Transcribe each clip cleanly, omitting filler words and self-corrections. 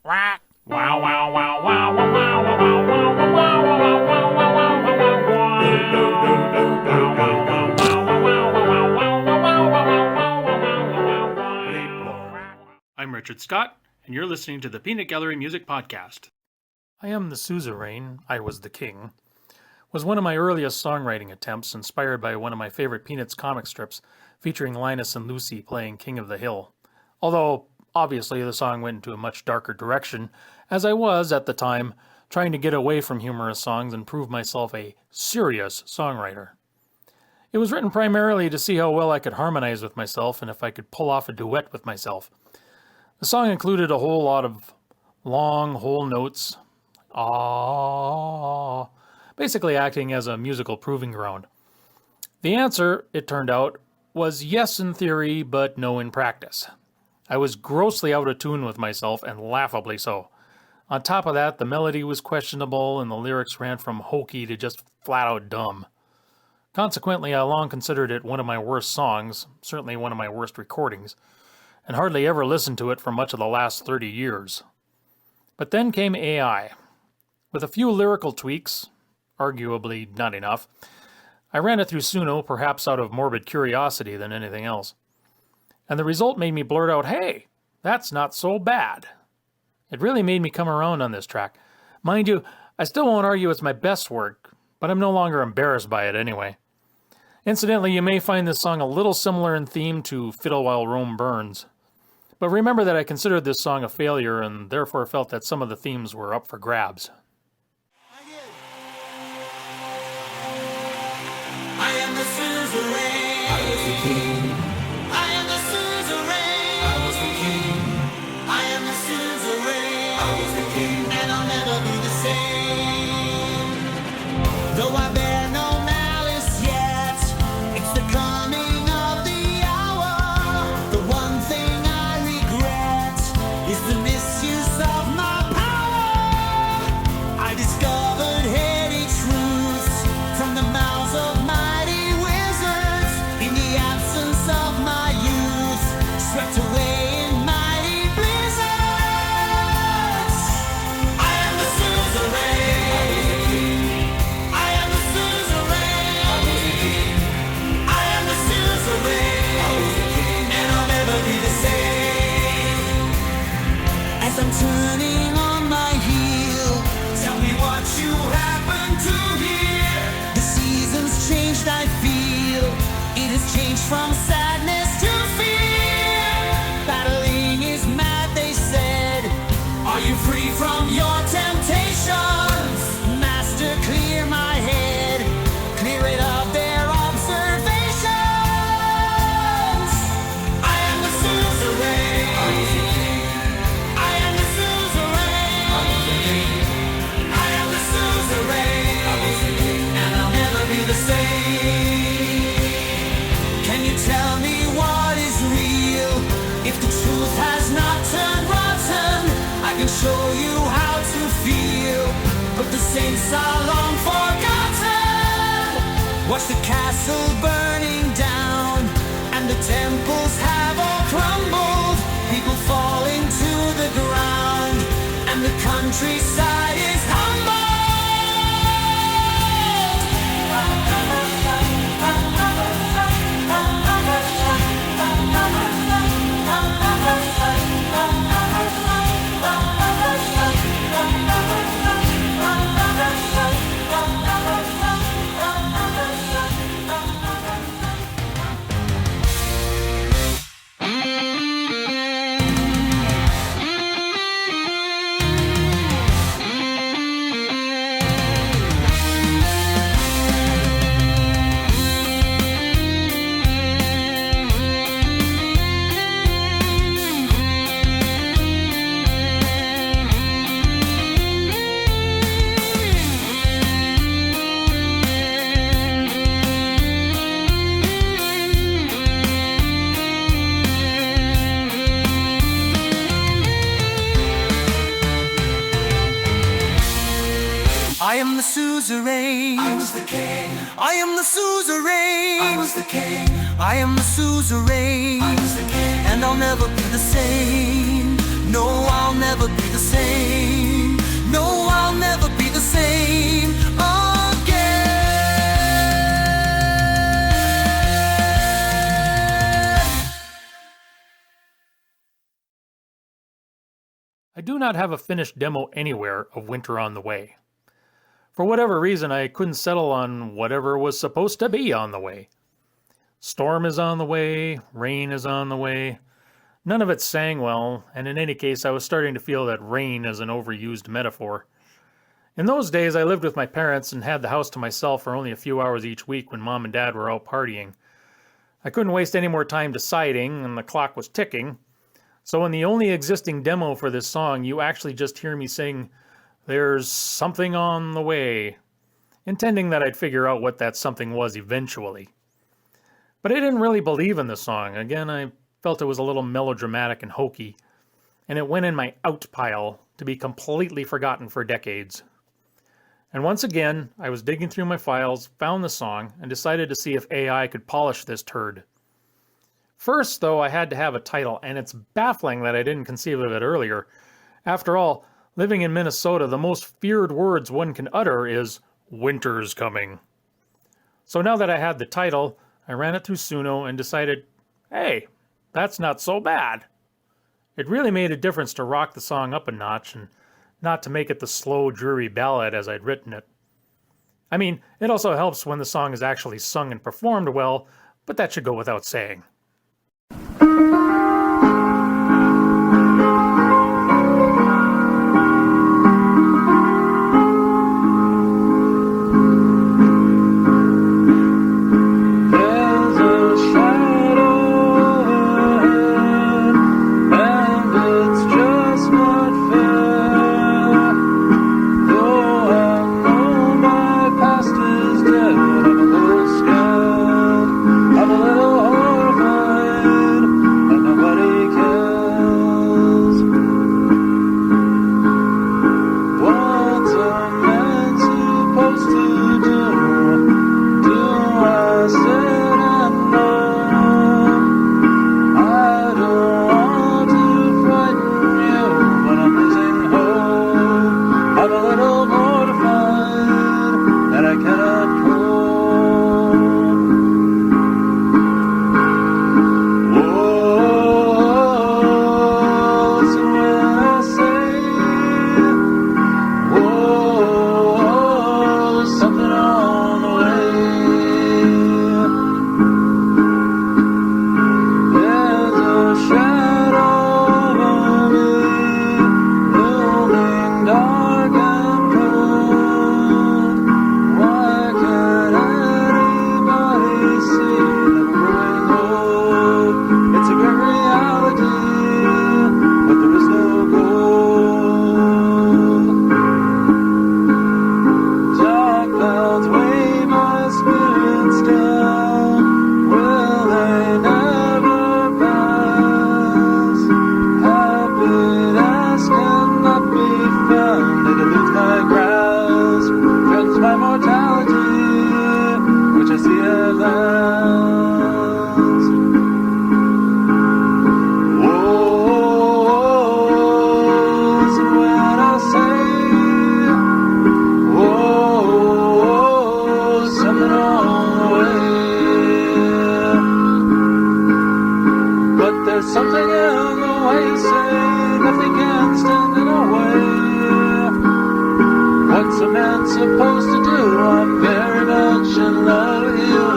Wow, wow, wow, wow, wow, wow, wow, wow, wow, wow, wow, wow, I'm Richard Scott, and you're listening to the Peanut Gallery Music Podcast. I Am the Suzerain, I Was the King, was one of my earliest songwriting attempts, inspired by one of my favorite Peanuts comic strips featuring Linus and Lucy playing King of the Hill. Although, obviously, the song went into a much darker direction, as I was, at the time, trying to get away from humorous songs and prove myself a serious songwriter. It was written primarily to see how well I could harmonize with myself and if I could pull off a duet with myself. The song included a whole lot of long, whole notes, ah, basically acting as a musical proving ground. The answer, it turned out, was yes in theory, but no in practice. I was grossly out of tune with myself, and laughably so. On top of that, the melody was questionable, and the lyrics ran from hokey to just flat-out dumb. Consequently, I long considered it one of my worst songs, certainly one of my worst recordings, and hardly ever listened to it for much of the last 30 years. But then came AI. With a few lyrical tweaks, arguably not enough, I ran it through Suno, perhaps out of morbid curiosity than anything else. And the result made me blurt out, "Hey, that's not so bad." It really made me come around on this track. Mind you, I still won't argue it's my best work, but I'm no longer embarrassed by it anyway. Incidentally, you may find this song a little similar in theme to Fiddle While Rome Burns. But remember that I considered this song a failure and therefore felt that some of the themes were up for grabs. I am the Suzerain. I was the king. I am the Suzerain. I was the king. I am the Suzerain. I was the king. And I'll never be the same. Though I bear no malice yet, it's the coming of the hour. The one thing I regret is the misuse of my power. I discovered heady truths from the mouths of mighty wizards in the absence of my youth, swept away in mighty blizzards. I am the Suzerain. I am the Suzerain. I am the Suzerain. And I'll never be the same. As I'm turning on my heel, tell me what you happen to hear. The seasons changed, I feel. It has changed from sadness to fear. Battling is mad, they said. Are you free from your temptations? Master, clear my head. Clear it of their observations. I am the Suzerain. I am the Suzerain. I am the Suzerain. And I'll never be the same. Can you tell me what is real? If the truth has not turned rotten, I can show you how to feel. But the saints are long forgotten. Watch the castle burning down, and the temples have all crumbled. People falling to the ground, and the countryside is humbled. I am the Suzerain. I was the king. I am the Suzerain. I was the king. I am the Suzerain. I was the king. And I'll never be the same. No, I'll never be the same. I do not have a finished demo anywhere of Winter on the Way. For whatever reason, I couldn't settle on whatever was supposed to be on the way. Storm is on the way, rain is on the way. None of it sang well, and in any case, I was starting to feel that rain is an overused metaphor. In those days, I lived with my parents and had the house to myself for only a few hours each week when Mom and Dad were out partying. I couldn't waste any more time deciding, and the clock was ticking. So in the only existing demo for this song, you actually just hear me sing, "There's something on the way," intending that I'd figure out what that something was eventually. But I didn't really believe in the song. Again, I felt it was a little melodramatic and hokey, and it went in my out pile to be completely forgotten for decades. And once again, I was digging through my files, found the song, and decided to see if AI could polish this turd. First, though, I had to have a title, and it's baffling that I didn't conceive of it earlier. After all, living in Minnesota, the most feared words one can utter is, "Winter's coming." So now that I had the title, I ran it through Suno and decided, hey, that's not so bad. It really made a difference to rock the song up a notch and not to make it the slow, dreary ballad as I'd written it. I mean, it also helps when the song is actually sung and performed well, but that should go without saying. Supposed to do, I'm very much in love with you.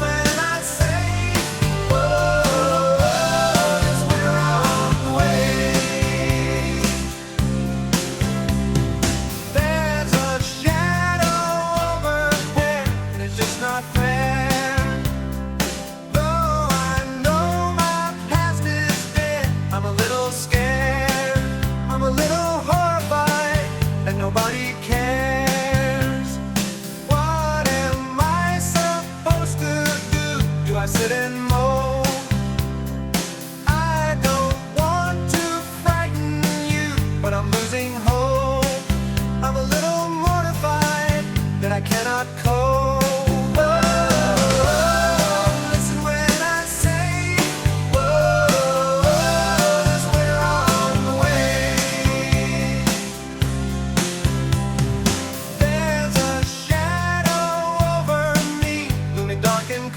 When I say, it's we're on the way. There's a shadow overhead, and it's just not fair. Nobody cares. What am I supposed to do? Do I sit and moan? I don't want to frighten you, but I'm losing hope. I'm a little mortified that I cannot cope.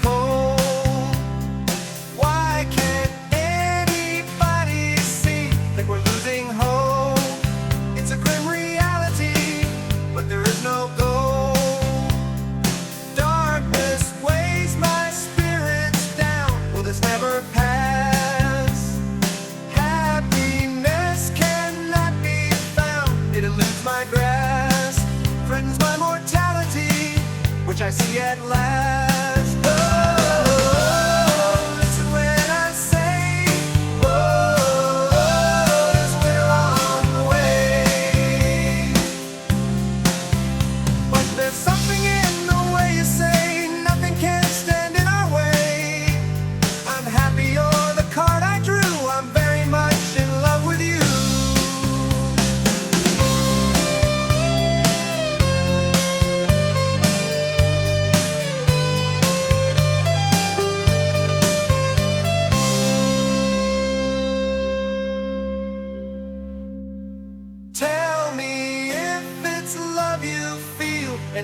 Cold.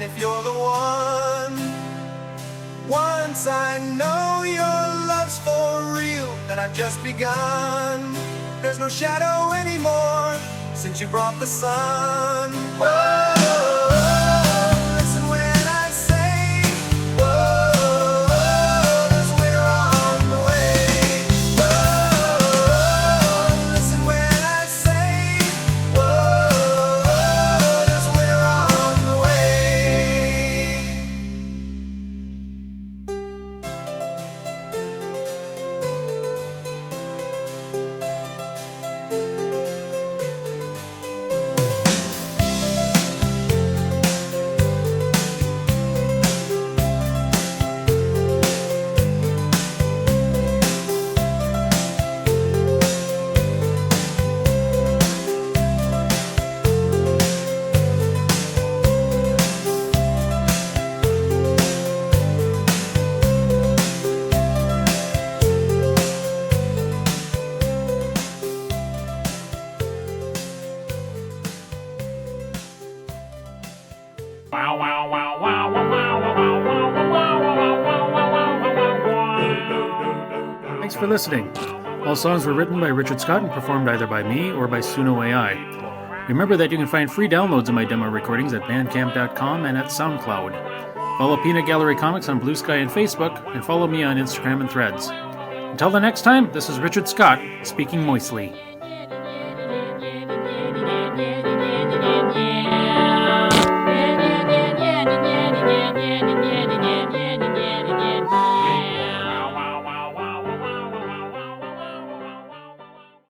if you're the one, once I know your love's for real, then I've just begun. There's no shadow anymore since you brought the sun. Whoa, listen when I say, whoa, 'cause we're on the way. Whoa, listen when I say, whoa, 'cause we're on the way. Thanks for listening. All songs were written by Richard Scott and performed either by me or by Suno AI. Remember that you can find free downloads of my demo recordings at bandcamp.com and at SoundCloud. Follow Peanut Gallery Comics on Blue Sky and Facebook, and follow me on Instagram and Threads. Until the next time, this is Richard Scott, speaking moistly.